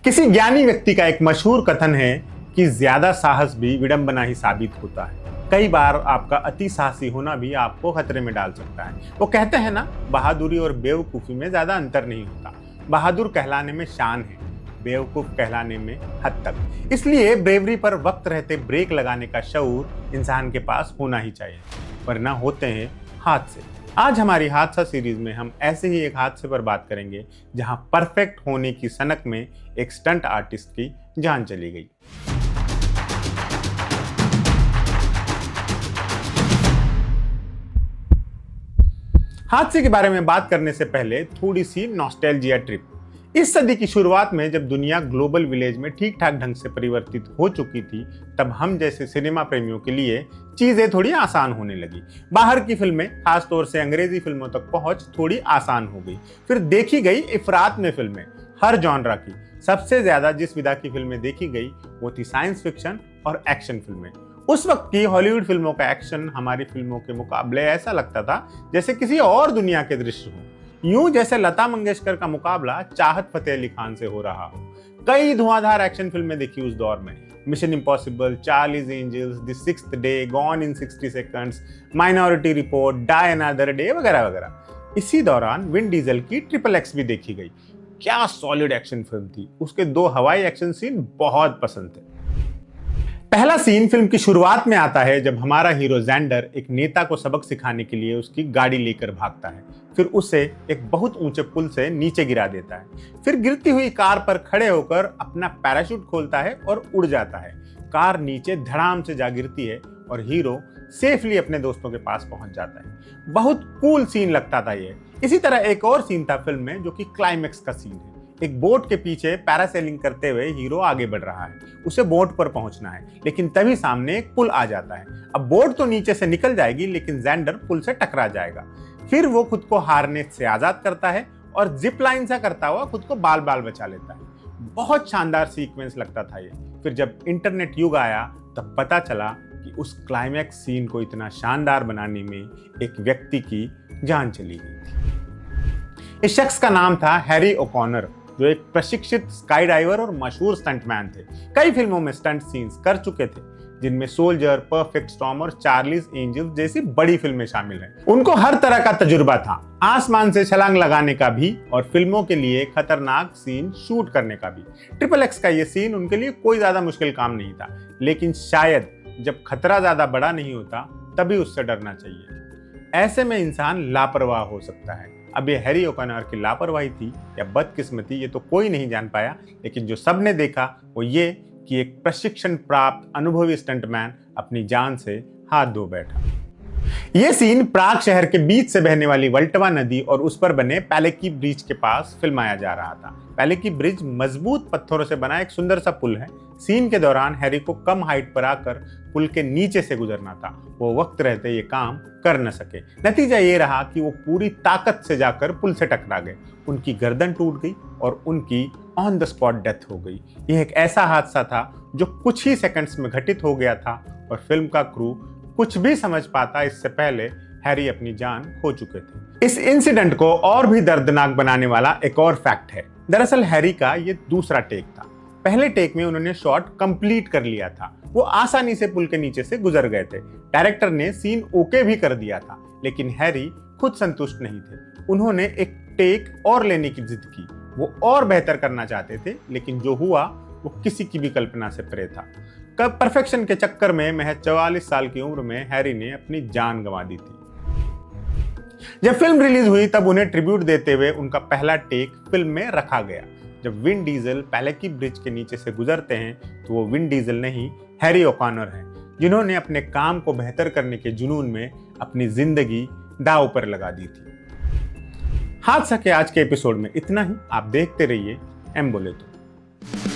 किसी ज्ञानी व्यक्ति का एक मशहूर कथन है कि ज्यादा साहस भी विडंबना ही साबित होता है। कई बार आपका अति साहसी होना भी आपको खतरे में डाल सकता है। वो कहते हैं ना, बहादुरी और बेवकूफी में ज्यादा अंतर नहीं होता। बहादुर कहलाने में शान है, बेवकूफ कहलाने में हद तक। इसलिए ब्रेवरी पर वक्त रहते ब्रेक लगाने का शऊर इंसान के पास होना ही चाहिए, वरना होते हैं हादसे। आज हमारी हादसा सीरीज में हम ऐसे ही एक हादसे पर बात करेंगे जहां परफेक्ट होने की सनक में एक स्टंट आर्टिस्ट की जान चली गई। हादसे के बारे में बात करने से पहले थोड़ी सी नॉस्टैल्जिया ट्रिप। इस सदी की शुरुआत में जब दुनिया ग्लोबल विलेज में ठीक ठाक ढंग से परिवर्तित हो चुकी थी, तब हम जैसे सिनेमा प्रेमियों के लिए चीजें थोड़ी आसान होने लगी। बाहर की फिल्में, खासतौर से अंग्रेजी फिल्मों तक पहुंच थोड़ी आसान हो गई। फिर देखी गई इफरात में फिल्में, हर जॉनरा की। सबसे ज्यादा जिस विधा की फिल्में देखी गई वो थी साइंस फिक्शन और एक्शन फिल्में। उस वक्त की हॉलीवुड फिल्मों का एक्शन हमारी फिल्मों के मुकाबले ऐसा लगता था जैसे किसी और दुनिया के दृश्य हो, यूं जैसे लता मंगेशकर का मुकाबला चाहत फतेह अली खान से हो रहा हो। कई धुआंधार एक्शन फिल्में देखी उस दौर में, mission impossible, Charlie's angels, the sixth day, gone in 60 seconds, minority report, die another day वगैरह वगैरह। इसी दौरान विन डीजल की XXX भी देखी गई। क्या सॉलिड एक्शन फिल्म थी। उसके 2 हवाई एक्शन सीन बहुत पसंद थे। पहला सीन फिल्म की शुरुआत में आता है जब हमारा हीरो जैंडर एक नेता को सबक सिखाने के लिए उसकी गाड़ी लेकर भागता है, फिर उसे एक बहुत ऊंचे पुल से नीचे गिरा देता है। फिर गिरती हुई कार पर खड़े होकर अपना पैराशूट खोलता है और उड़ जाता है। कार नीचे धड़ाम से जा गिरती है और हीरो सेफली अपने दोस्तों के पास पहुंच जाता है। बहुत कूल सीन लगता था ये। इसी तरह एक और सीन था फिल्म में जो कि क्लाइमेक्स का सीन है। एक बोट के पीछे पैरासेलिंग करते हुए हीरो आगे बढ़ रहा है, उसे बोट पर पहुंचना है, लेकिन तभी सामने एक पुल आ जाता है। अब बोट तो नीचे से निकल जाएगी, लेकिन जैंडर पुल से टकरा जाएगा। फिर वो खुद को हार्नेस से आजाद करता है और जिप लाइन सा करता हुआ खुद को बाल बाल बचा लेता है। बहुत शानदार सीक्वेंस लगता था ये। फिर जब इंटरनेट युग आया तब पता चला कि उस क्लाइमैक्स सीन को इतना शानदार बनाने में एक व्यक्ति की जान चली गई। इस शख्स का नाम था हैरी ओकॉनर, जो एक प्रशिक्षित स्काई डाइवर और मशहूर स्टंटमैन थे। कई फिल्मों में स्टंट सीन्स कर चुके थे, जिनमें सोल्जर, परफेक्ट स्टॉर्म और चार्लीज एंजल्स जैसी बड़ी फिल्में शामिल हैं। उनको हर तरह का तजुर्बा था, आसमान से छलांग लगाने का भी और फिल्मों के लिए खतरनाक सीन शूट करने का भी। XXX का ये सीन उनके लिए कोई ज्यादा मुश्किल काम नहीं था, लेकिन शायद जब खतरा ज्यादा बड़ा नहीं होता तभी उससे डरना चाहिए। ऐसे में इंसान लापरवाह हो सकता है। अब ये हैरी ओकॉनर की लापरवाही थी या बदकिस्मती, ये तो कोई नहीं जान पाया, लेकिन जो सबने देखा वो ये कि एक प्रशिक्षण प्राप्त अनुभवी स्टंटमैन अपनी जान से हाथ धो बैठा। ये सीन प्राग शहर के बीच से बहने वाली वल्टवा नदी और उस पर बने पैलेकी ब्रिज के पास फिल्माया जा रहा था। पैलेकी ब्रिज मजबूत पत्थरों से बना एक सुंदर सा पुल है। सीन के दौरान हैरी को कम हाइट पर आकर पुल के नीचे से गुजरना था। वो वक्त रहते ये काम कर न सके। नतीजा ये रहा कि वो पूरी ताकत से जाकर पुल से टकरा गए। उनकी गर्दन टूट गई और उनकी ऑन द स्पॉट डेथ हो गई। यह एक ऐसा हादसा था जो कुछ ही सेकंड्स में घटित हो गया था और फिल्म का क्रू कुछ भी समझ पाता इससे पहले हैरी अपनी जान खो चुके थे। इस इंसिडेंट को और भी दर्दनाक बनाने वाला एक और फैक्ट है। दरअसल हैरी का ये दूसरा टेक था। पहले टेक में उन्होंने शॉट कंप्लीट कर लिया था, वो आसानी से पुल के नीचे से गुजर गए थे। डायरेक्टर ने सीन ओके भी कर दिया था, लेकिन हैरी खुद संतुष्ट नहीं थे। उन्होंने एक टेक और लेने की जिद की। वो और बेहतर करना चाहते थे, लेकिन जो हुआ वो किसी की भी कल्पना से परे था। कब परफेक्शन के चक्कर में महज 44 साल की उम्र में हैरी ने अपनी जान गंवा दी थी। जब फिल्म रिलीज हुई तब उन्हें ट्रिब्यूट देते हुए उनका पहला टेक फिल्म में रखा गया। जब विन डीजल पैलेकी ब्रिज के नीचे से गुजरते हैं तो वो विन डीजल नहीं, हैरी ओकॉनर हैं, जिन्होंने अपने काम को बेहतर करने के जुनून में अपनी जिंदगी दांव पर लगा दी थी। हादसा के आज के एपिसोड में इतना ही। आप देखते रहिए एम बोले तो।